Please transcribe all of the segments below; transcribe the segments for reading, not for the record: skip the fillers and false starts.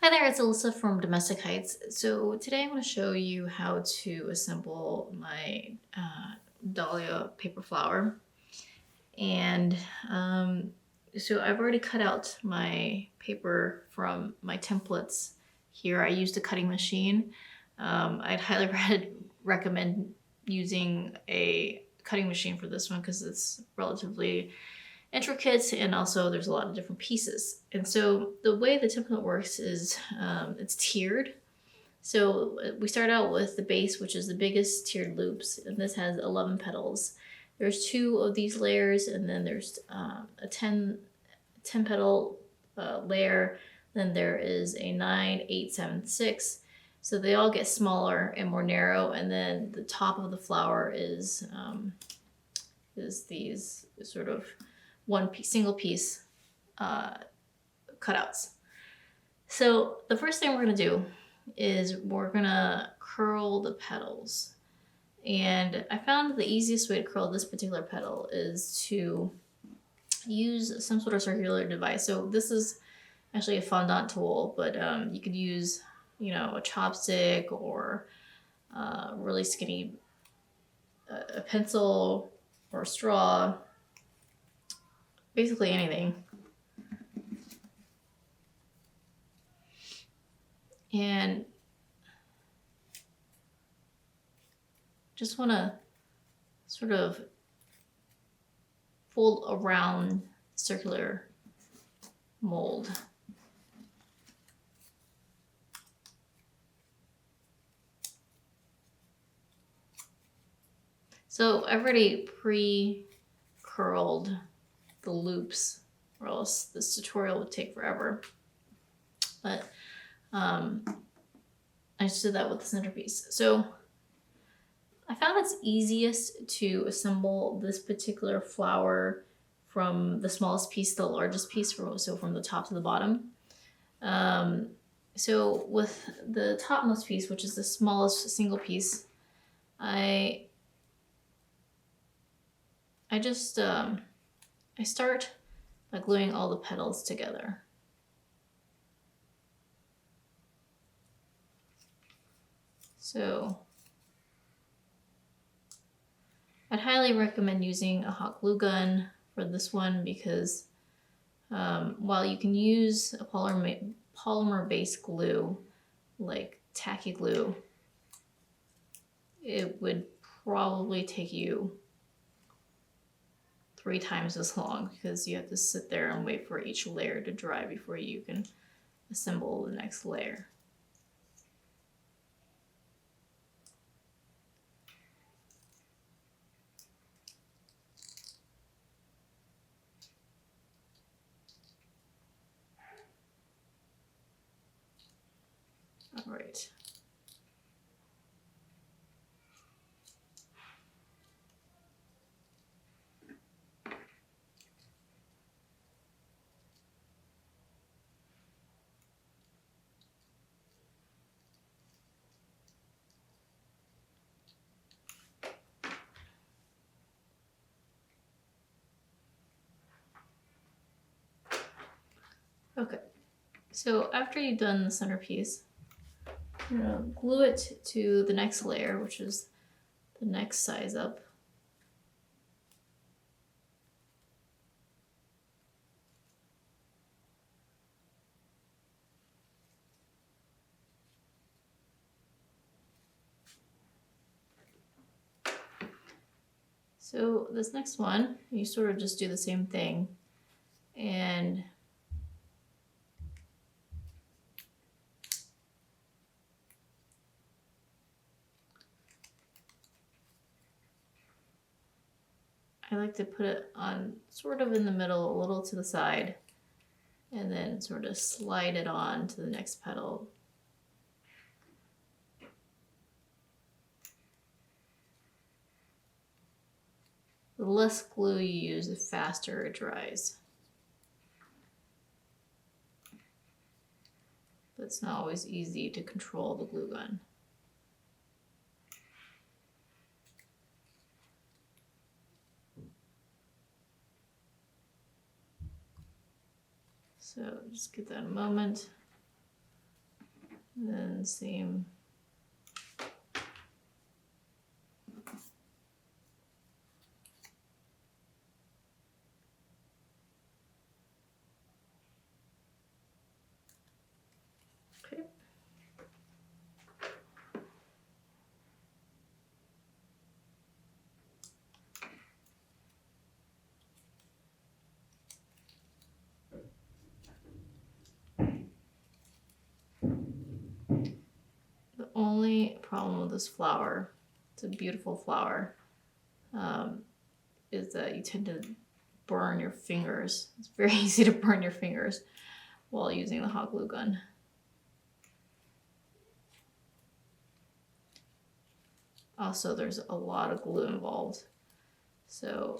Hi there, it's Alyssa from Domestic Heights. So today I'm going to show you how to assemble my Dahlia paper flower. And so I've already cut out my paper from my templates here. I used a cutting machine. I'd highly recommend using a cutting machine for this one because it's relatively intricate and also there's a lot of different pieces. And so the way the template works is it's tiered. So we start out with the base, which is the biggest tiered loops, and this has 11 petals. There's 2 of these layers, and then there's a 10 petal layer. Then there is a 9, 8, 7, 6. So they all get smaller and more narrow, and then the top of the flower is these sort of single piece cutouts. So the first thing we're going to do is we're going to curl the petals. And I found the easiest way to curl this particular petal is to use some sort of circular device. So this is actually a fondant tool, but you could use, a chopstick or really skinny a pencil or a straw, basically anything. And just want to sort of fold around the circular mold. So I've already pre-curled the loops, or else this tutorial would take forever. But I just did that with the centerpiece. So I found it's easiest to assemble this particular flower from the smallest piece to the largest piece, so from the top to the bottom. So with the topmost piece, which is the smallest single piece, I start by gluing all the petals together. So I'd highly recommend using a hot glue gun for this one because while you can use a polymer-based glue like tacky glue, it would probably take you 3 times as long because you have to sit there and wait for each layer to dry before you can assemble the next layer. All right. Okay, so after you've done the centerpiece, you're gonna glue it to the next layer, which is the next size up. So this next one, you sort of just do the same thing, and I like to put it on sort of in the middle, a little to the side, and then sort of slide it on to the next petal. The less glue you use, the faster it dries. But it's not always easy to control the glue gun. So just give that a moment. And then same. Okay. The only problem with this flower, it's a beautiful flower, is that you tend to burn your fingers. It's very easy to burn your fingers while using the hot glue gun. Also, there's a lot of glue involved, so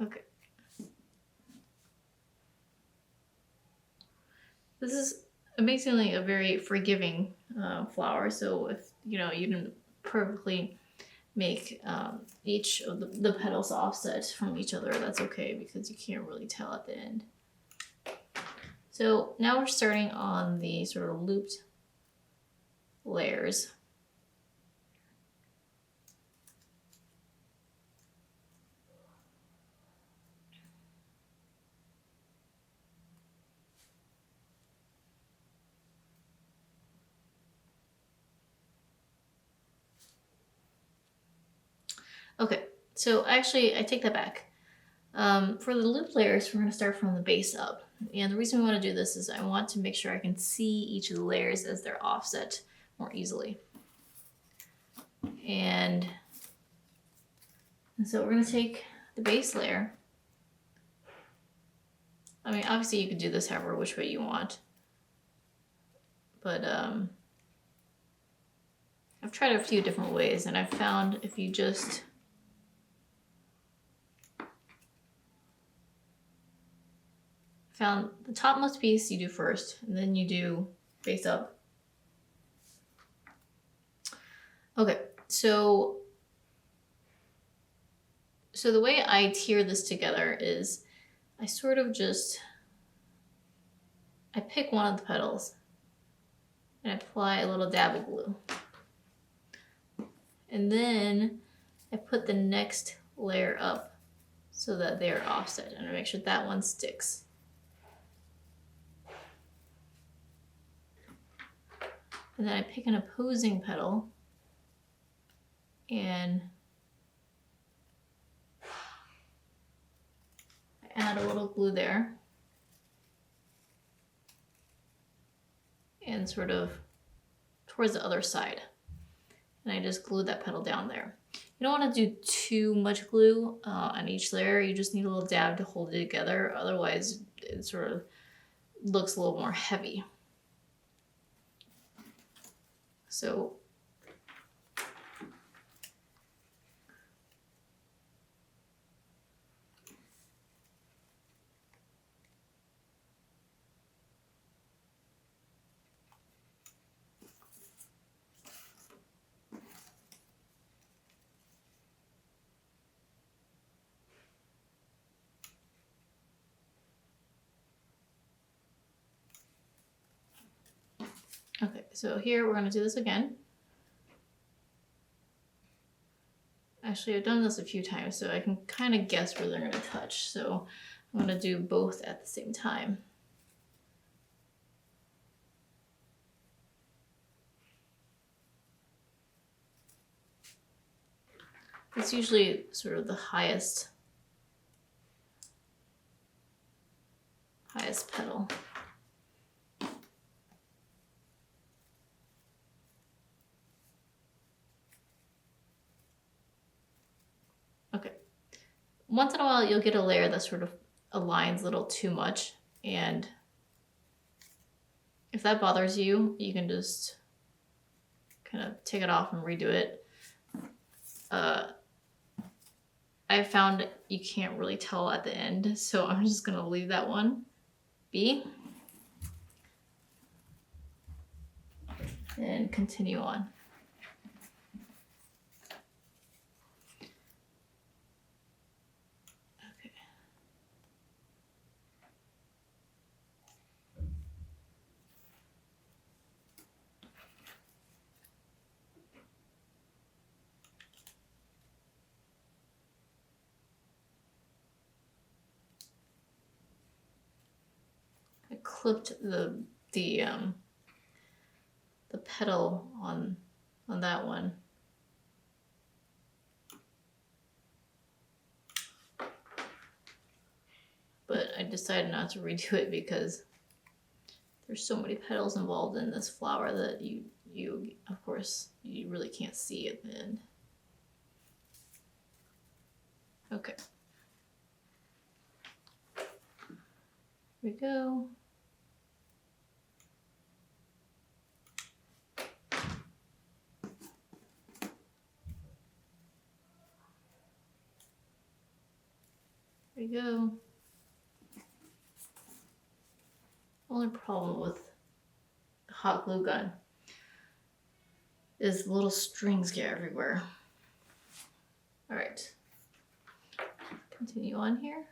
okay. This is amazingly a very forgiving flower, so if you didn't perfectly make each of the petals offset from each other, that's okay because you can't really tell at the end. So now we're starting on the sort of looped layers. Okay, so actually I take that back. For the loop layers, we're going to start from the base up. And the reason we want to do this is I want to make sure I can see each of the layers as they're offset more easily. And so we're going to take the base layer. I mean, obviously you could do this however which way you want. But I've tried a few different ways, and I've found if you just the topmost piece you do first, and then you do base up. Okay, so the way I tier this together is I sort of I pick one of the petals and I apply a little dab of glue. And then I put the next layer up so that they're offset, and I make sure that one sticks. And then I pick an opposing petal and I add a little glue there and sort of towards the other side. And I just glue that petal down there. You don't want to do too much glue on each layer. You just need a little dab to hold it together. Otherwise, it sort of looks a little more heavy. So okay, so here we're going to do this again. Actually, I've done this a few times, so I can kind of guess where they're going to touch. So I'm going to do both at the same time. It's usually sort of the highest petal. Okay. Once in a while, you'll get a layer that sort of aligns a little too much, and if that bothers you, you can just kind of take it off and redo it. I found you can't really tell at the end, so I'm just gonna leave that one be and continue on. Okay. I clipped the petal on that one. But I decided not to redo it because there's so many petals involved in this flower that you of course you really can't see at the end. Okay. Here we go. There we go. Only problem with the hot glue gun is the little strings get everywhere. All right, continue on here.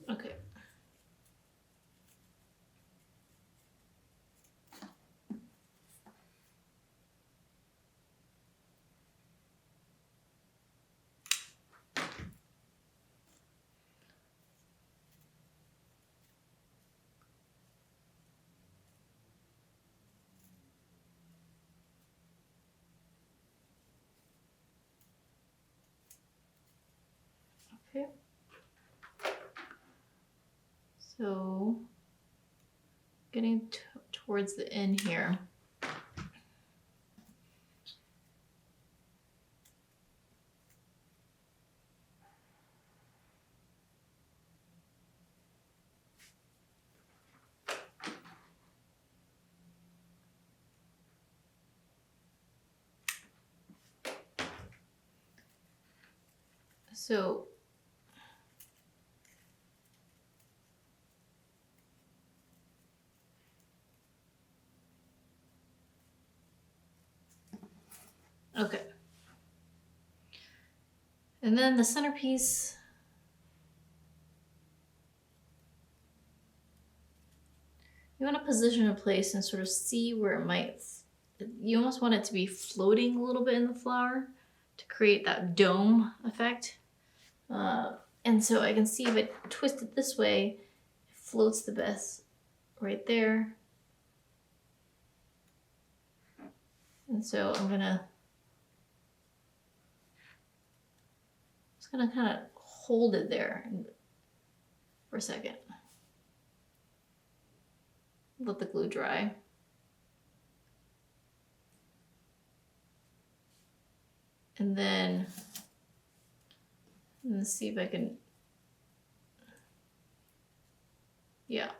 Okay. Okay. So getting towards the end here. So okay. And then the centerpiece, you want to position a place and sort of see where it might, you almost want it to be floating a little bit in the flower to create that dome effect. And so I can see if I twist it this way, it floats the best right there. And so I'm just gonna kind of hold it there for a second. Let the glue dry. And then let's see if I can, yeah.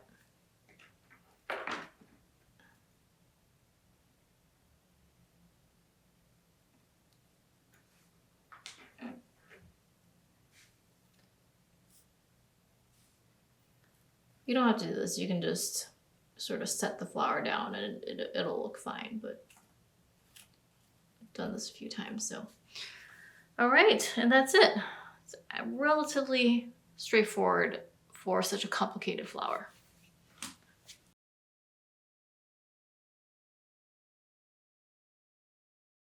You don't have to do this. You can just sort of set the flower down and it'll look fine, but I've done this a few times, so. All right, and that's it. It's relatively straightforward for such a complicated flower.